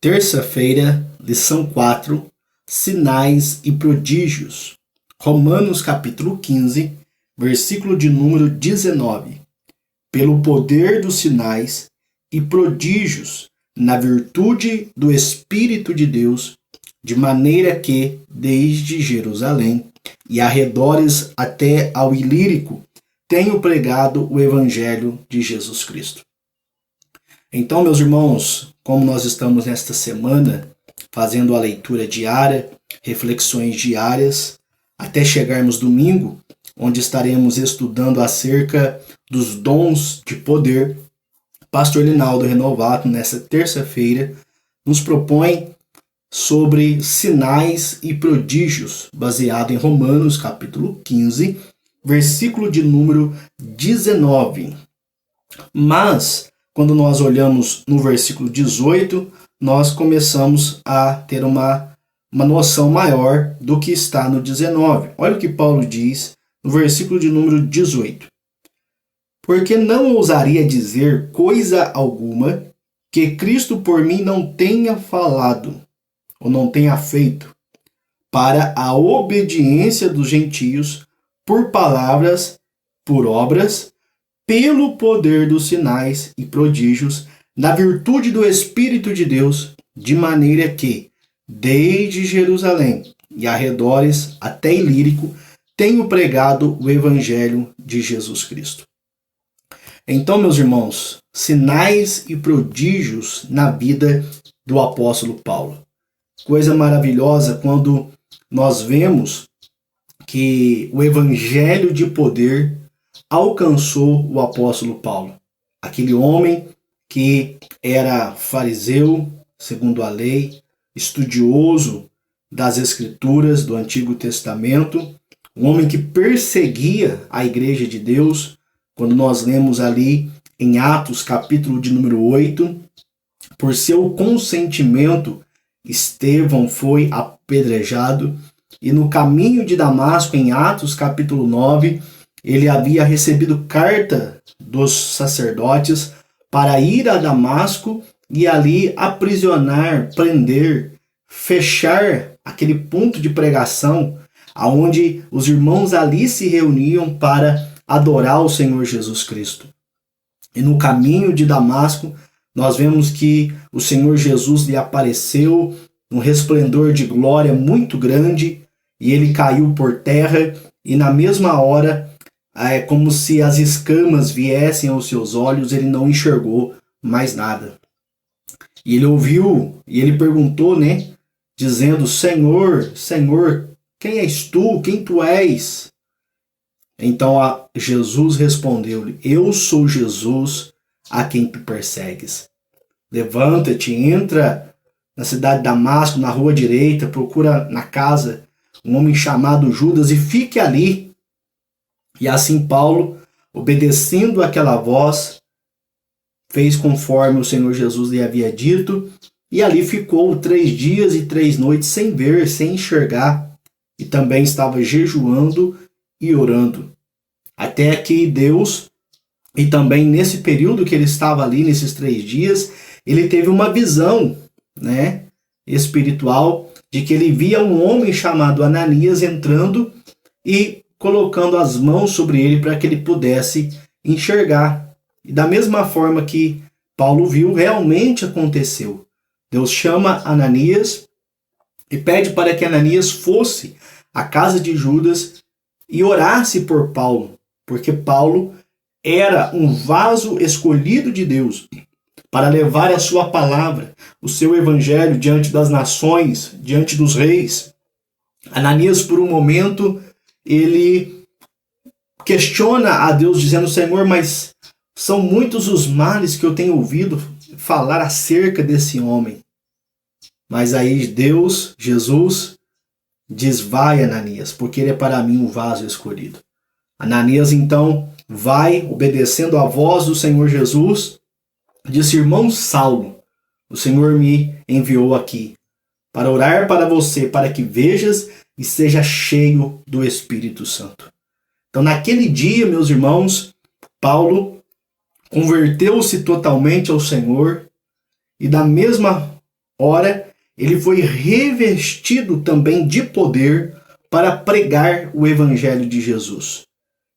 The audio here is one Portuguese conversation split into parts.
Terça-feira, lição 4, sinais e prodígios. Romanos capítulo 15, versículo de número 19. Pelo poder dos sinais e prodígios, na virtude do Espírito de Deus, de maneira que, desde Jerusalém e arredores até ao Ilírico, tenho pregado o Evangelho de Jesus Cristo. Então, meus irmãos, como nós estamos nesta semana fazendo a leitura diária, reflexões diárias, até chegarmos domingo, onde estaremos estudando acerca dos dons de poder, Pastor Linaldo Renovato, nessa terça-feira, nos propõe sobre sinais e prodígios, baseado em Romanos capítulo 15, versículo de número 19. Mas, quando nós olhamos no versículo 18, nós começamos a ter uma noção maior do que está no 19. Olha o que Paulo diz no versículo de número 18. Porque não ousaria dizer coisa alguma que Cristo por mim não tenha falado, ou não tenha feito, para a obediência dos gentios, por palavras, por obras, pelo poder dos sinais e prodígios, na virtude do Espírito de Deus, de maneira que, desde Jerusalém e arredores até Ilírico, tenho pregado o Evangelho de Jesus Cristo. Então, meus irmãos, sinais e prodígios na vida do apóstolo Paulo. Coisa maravilhosa quando nós vemos que o Evangelho de poder alcançou o apóstolo Paulo. Aquele homem que era fariseu, segundo a lei, estudioso das Escrituras do Antigo Testamento, um homem que perseguia a Igreja de Deus. Quando nós lemos ali em Atos, capítulo de número 8, por seu consentimento, Estevão foi apedrejado, e no caminho de Damasco, em Atos, capítulo 9, ele havia recebido carta dos sacerdotes para ir a Damasco e ali aprisionar, prender, fechar aquele ponto de pregação aonde os irmãos ali se reuniam para adorar o Senhor Jesus Cristo. E no caminho de Damasco, nós vemos que o Senhor Jesus lhe apareceu num resplendor de glória muito grande e ele caiu por terra e na mesma hora, é como se as escamas viessem aos seus olhos, ele não enxergou mais nada. E ele ouviu e ele perguntou, dizendo: Senhor, Senhor, quem és tu? Quem tu és? Então Jesus respondeu-lhe: Eu sou Jesus a quem tu persegues. Levanta-te, entra na cidade de Damasco, na rua direita, procura na casa um homem chamado Judas e fique ali. E assim Paulo, obedecendo àquela voz, fez conforme o Senhor Jesus lhe havia dito, e ali ficou 3 dias e 3 noites sem ver, sem enxergar, e também estava jejuando e orando. Até que Deus, e também nesse período que ele estava ali, nesses 3 dias, ele teve uma visão, espiritual, de que ele via um homem chamado Ananias entrando e colocando as mãos sobre ele para que ele pudesse enxergar. E da mesma forma que Paulo viu, realmente aconteceu. Deus chama Ananias e pede para que Ananias fosse à casa de Judas e orasse por Paulo, porque Paulo era um vaso escolhido de Deus para levar a sua palavra, o seu evangelho diante das nações, diante dos reis. Ananias, por um momento, ele questiona a Deus, dizendo: Senhor, mas são muitos os males que eu tenho ouvido falar acerca desse homem. Mas aí Deus, Jesus, diz: vai, Ananias, porque ele é para mim um vaso escolhido. Ananias então vai, obedecendo à voz do Senhor Jesus, disse: irmão Saulo, o Senhor me enviou aqui para orar para você, para que vejas e seja cheio do Espírito Santo. Então, naquele dia, meus irmãos, Paulo converteu-se totalmente ao Senhor e da mesma Ora, ele foi revestido também de poder para pregar o evangelho de Jesus.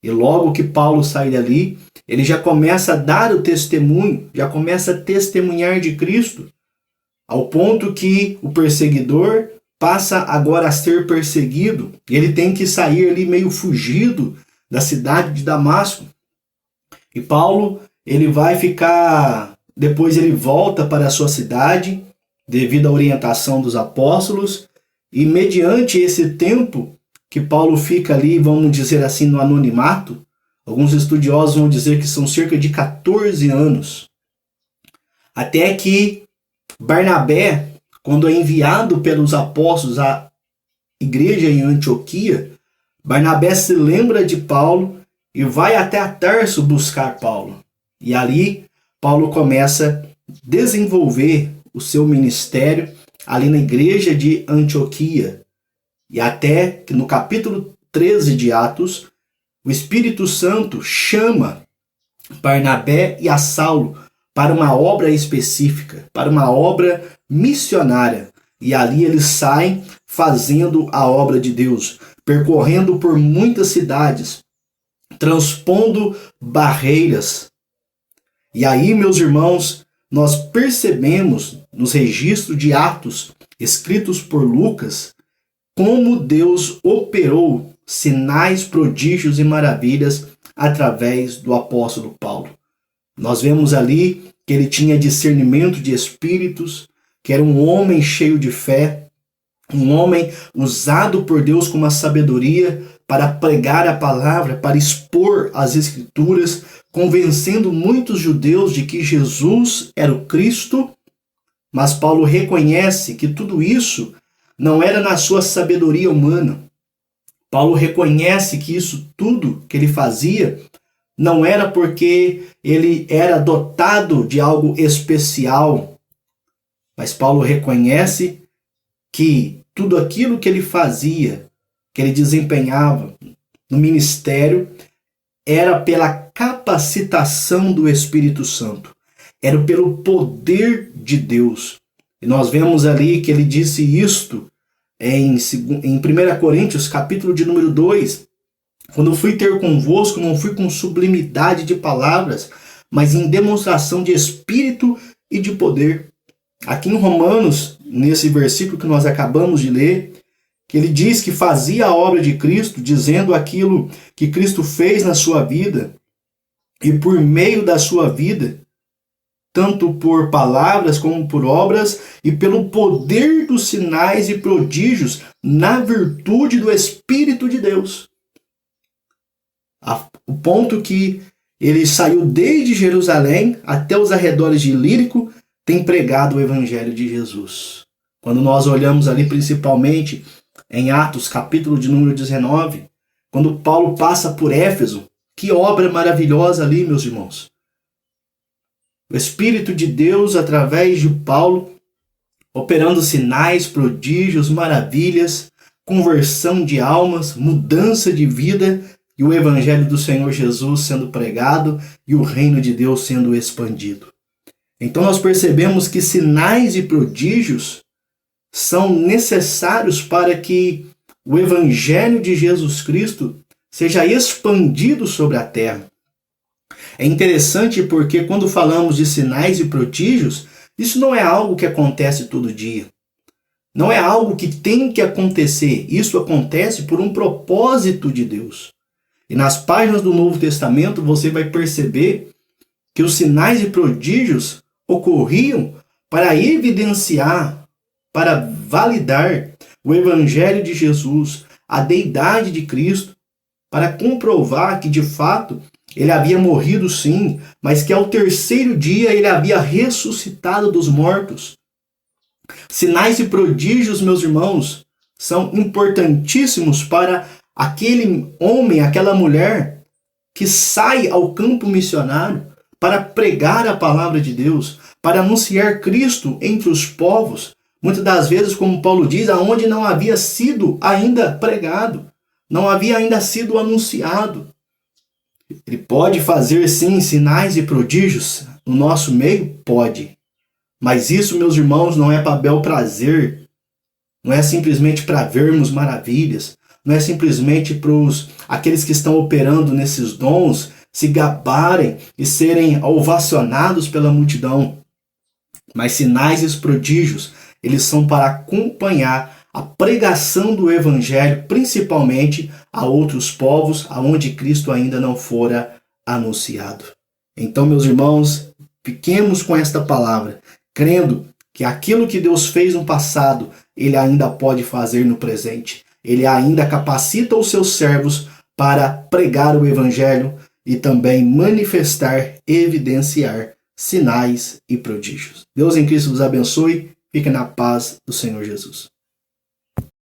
E logo que Paulo sai dali, ele já começa a dar o testemunho, já começa a testemunhar de Cristo, ao ponto que o perseguidor passa agora a ser perseguido. Ele tem que sair ali meio fugido da cidade de Damasco. E Paulo, ele vai ficar, depois ele volta para a sua cidade, devido à orientação dos apóstolos, e mediante esse tempo que Paulo fica ali, vamos dizer assim, no anonimato, alguns estudiosos vão dizer que são cerca de 14 anos, até que Barnabé, quando é enviado pelos apóstolos à igreja em Antioquia, Barnabé se lembra de Paulo e vai até a Tarso buscar Paulo. E ali Paulo começa a desenvolver o seu ministério ali na igreja de Antioquia. E até que no capítulo 13 de Atos, o Espírito Santo chama Barnabé e a Saulo para uma obra específica, para uma obra missionária. E ali eles saem fazendo a obra de Deus, percorrendo por muitas cidades, transpondo barreiras. E aí, meus irmãos, nós percebemos nos registros de Atos escritos por Lucas como Deus operou sinais, prodígios e maravilhas através do apóstolo Paulo. Nós vemos ali que ele tinha discernimento de espíritos, que era um homem cheio de fé, um homem usado por Deus com uma sabedoria para pregar a palavra, para expor as escrituras, convencendo muitos judeus de que Jesus era o Cristo. Mas Paulo reconhece que tudo isso não era na sua sabedoria humana. Paulo reconhece que isso tudo que ele fazia não era porque ele era dotado de algo especial, mas Paulo reconhece que tudo aquilo que ele fazia, que ele desempenhava no ministério, era pela capacitação do Espírito Santo, era pelo poder de Deus. E nós vemos ali que ele disse isto em 1 Coríntios, capítulo de número 2, quando fui ter convosco, não fui com sublimidade de palavras, mas em demonstração de espírito e de poder. Aqui em Romanos, nesse versículo que nós acabamos de ler, que ele diz que fazia a obra de Cristo, dizendo aquilo que Cristo fez na sua vida, e por meio da sua vida, tanto por palavras como por obras, e pelo poder dos sinais e prodígios, na virtude do Espírito de Deus. O ponto que ele saiu desde Jerusalém até os arredores de Ilírico, tem pregado o Evangelho de Jesus. Quando nós olhamos ali principalmente em Atos, capítulo de número 19, quando Paulo passa por Éfeso, que obra maravilhosa ali, meus irmãos. O Espírito de Deus, através de Paulo, operando sinais, prodígios, maravilhas, conversão de almas, mudança de vida, e o Evangelho do Senhor Jesus sendo pregado e o reino de Deus sendo expandido. Então nós percebemos que sinais e prodígios são necessários para que o Evangelho de Jesus Cristo seja expandido sobre a terra. É interessante porque quando falamos de sinais e prodígios, isso não é algo que acontece todo dia. Não é algo que tem que acontecer. Isso acontece por um propósito de Deus. E nas páginas do Novo Testamento você vai perceber que os sinais e prodígios ocorriam para evidenciar, para validar o Evangelho de Jesus, a deidade de Cristo, para comprovar que de fato ele havia morrido sim, mas que ao terceiro dia ele havia ressuscitado dos mortos. Sinais e prodígios, meus irmãos, são importantíssimos para aquele homem, aquela mulher que sai ao campo missionário para pregar a palavra de Deus, para anunciar Cristo entre os povos, muitas das vezes, como Paulo diz, aonde não havia sido ainda pregado, não havia ainda sido anunciado. Ele pode fazer sim sinais e prodígios no nosso meio? Pode. Mas isso, meus irmãos, não é para bel prazer, não é simplesmente para vermos maravilhas, não é simplesmente para aqueles que estão operando nesses dons se gabarem e serem ovacionados pela multidão. Mas sinais e prodígios, eles são para acompanhar a pregação do evangelho, principalmente a outros povos, aonde Cristo ainda não fora anunciado. Então, meus irmãos, fiquemos com esta palavra, crendo que aquilo que Deus fez no passado, Ele ainda pode fazer no presente. Ele ainda capacita os seus servos para pregar o evangelho e também manifestar, evidenciar sinais e prodígios. Deus em Cristo vos abençoe. Fique na paz do Senhor Jesus.